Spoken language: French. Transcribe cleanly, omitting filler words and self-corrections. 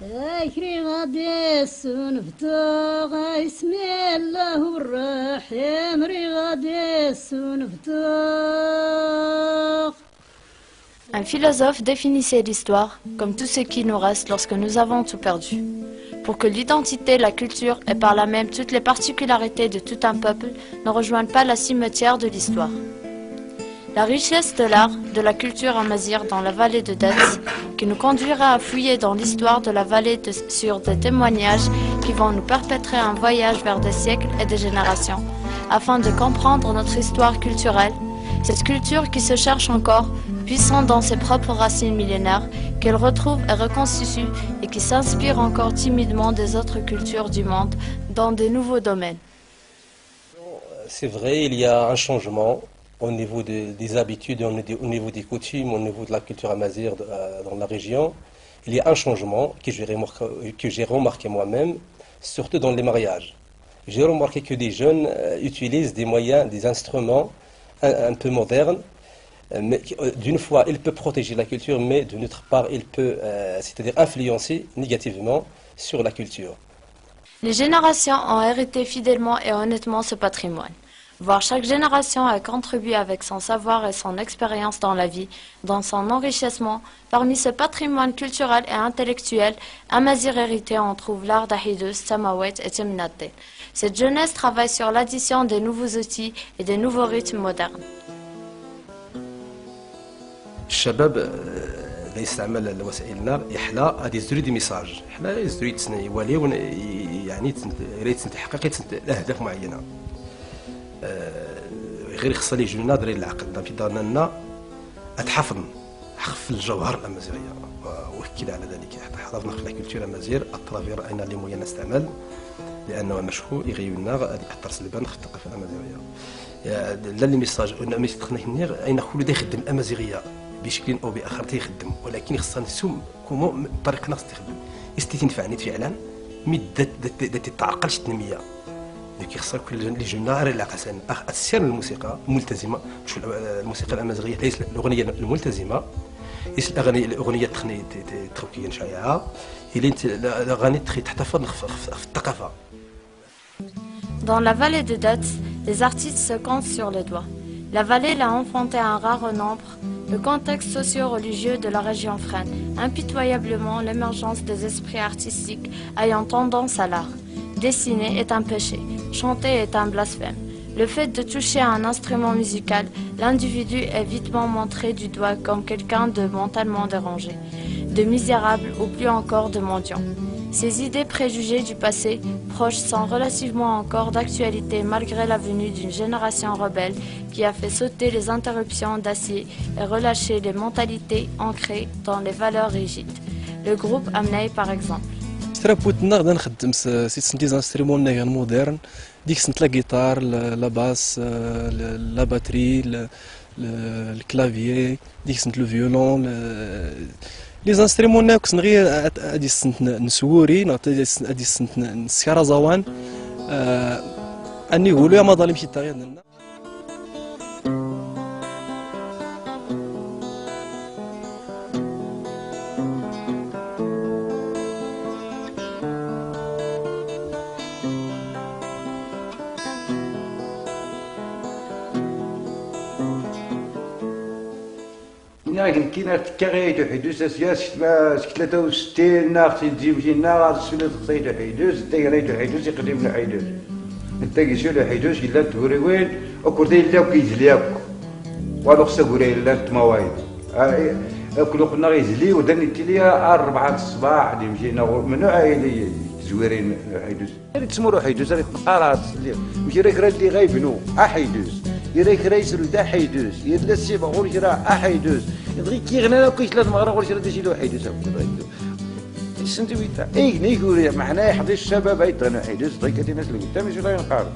أكري غادي السنفتوغ اسم الله الرحيم ري غادي السنفتوغ. Un philosophe définissait l'histoire comme tout ce qui nous reste lorsque nous avons tout perdu. Pour que l'identité, la culture et par là même toutes les particularités de tout un peuple ne rejoignent pas la cimetière de l'histoire. La richesse de l'art, de la culture amazigh dans la vallée de Dads, qui nous conduira à fouiller dans l'histoire de la vallée sur des témoignages qui vont nous perpétrer un voyage vers des siècles et des générations, afin de comprendre notre histoire culturelle, cette culture qui se cherche encore, puissante dans ses propres racines millénaires, qu'elle retrouve et reconstitue et qui s'inspire encore timidement des autres cultures du monde dans de nouveaux domaines. C'est vrai, il y a un changement au niveau des habitudes, au niveau des coutumes, au niveau de la culture amazigh dans la région. Il y a un changement que j'ai remarqué moi-même, surtout dans les mariages. J'ai remarqué que des jeunes utilisent des moyens, des instruments un peu modernes. Mais d'une fois, il peut protéger la culture, mais d'une autre part, il peut, c'est-à-dire influencer négativement sur la culture. Les générations ont hérité fidèlement et honnêtement ce patrimoine. Voir chaque génération a contribué avec son savoir et son expérience dans la vie, dans son enrichissement. Parmi ce patrimoine culturel et intellectuel, amazigh hérité, on trouve l'art d'Ahidus, Samawet et Timnatel. Cette jeunesse travaille sur l'addition des nouveaux outils et des nouveaux rythmes modernes. الشباب اللي يستعمل وسائل النار يحلى هذه يزري دي ميساج حنا يزري يوليو يعني يريد تحقيق اهداف معينه غير خصها لي جونا دري العقل في دارنا اتحفظ حفظ الجوهر الامازيغيه واكد على ذلك حتى حافظنا في الكولتور امازيغ اترافير اين لي موين نستعمل لانه مشهور يغيونا غادي يحضر سلبان في الثقافه الامازيغيه لا لي ميساج ما تخنينير اين كل دا يخدم الامازيغيه بشكل او باخر تيخدم ولكن خصنا نسوم كومو طريقه ناس تخدم تنفعني فعلا مي تتعقلش التنميه اللي خصها كل لي جونا راه العقل السير الموسيقى ملتزمه مش الموسيقى الامازيغيه ليس الاغنيه الملتزمه ليس الاغنيه التقنيه تروكيه شائعه اللي الاغاني تحتفظ في الثقافه. Dans la vallée de Dads, les artistes se comptent sur les doigts. La vallée l'a enfanté un rare nombre. Le contexte socio-religieux de la région freine impitoyablement l'émergence des esprits artistiques ayant tendance à l'art. Dessiner est un péché, chanter est un blasphème. Le fait de toucher à un instrument musical, l'individu est vitement montré du doigt comme quelqu'un de mentalement dérangé, de misérable ou plus encore de mendiant. Ces idées préjugées du passé proches sont relativement encore d'actualité malgré la venue d'une génération rebelle qui a fait sauter les interruptions d'acier et relâcher les mentalités ancrées dans les valeurs rigides. Le groupe Amnei par exemple. سترابوتنا غدا نخدم سيت دي زانسترومون نيغان مودرن ديك سنت لا جيتار لا باس لا باتري الكلافيي ديك سنت لو فيولون لي زانسترومون ناكس نغير ادي سنت نسوري ادي سنت نسكرازوان اني يقولوا يا مظالم شي تاغير لنا. لكن كي تكاغيتو حيدوس اسياس 63 ناقص تجيب ناقص سولت خصيتو حيدوس تاغيتو حيدوس يقدم له حيدوس انت كيسول حيدوس الا توري وين وكردي الا كيزلياك والو خصك وري الا تموايد كل قلنا غيزلي وداني تيليا 4 الصباح اللي مشينا منو عائلي زويرين حيدوس تسمرو حيدوس راه قرات مشي راك اللي غايبنو حيدوس يراك رايسر دا حيدوس يلا السيف غور جرا حيدوس يدغي كي غنا كايش لا المغرب غور جرا دشي له حيدوس سنتي ويتا اي نيكوري معنا يحضي الشباب ايضا حيدوس ضيك الناس اللي قدام يجي لا ينقار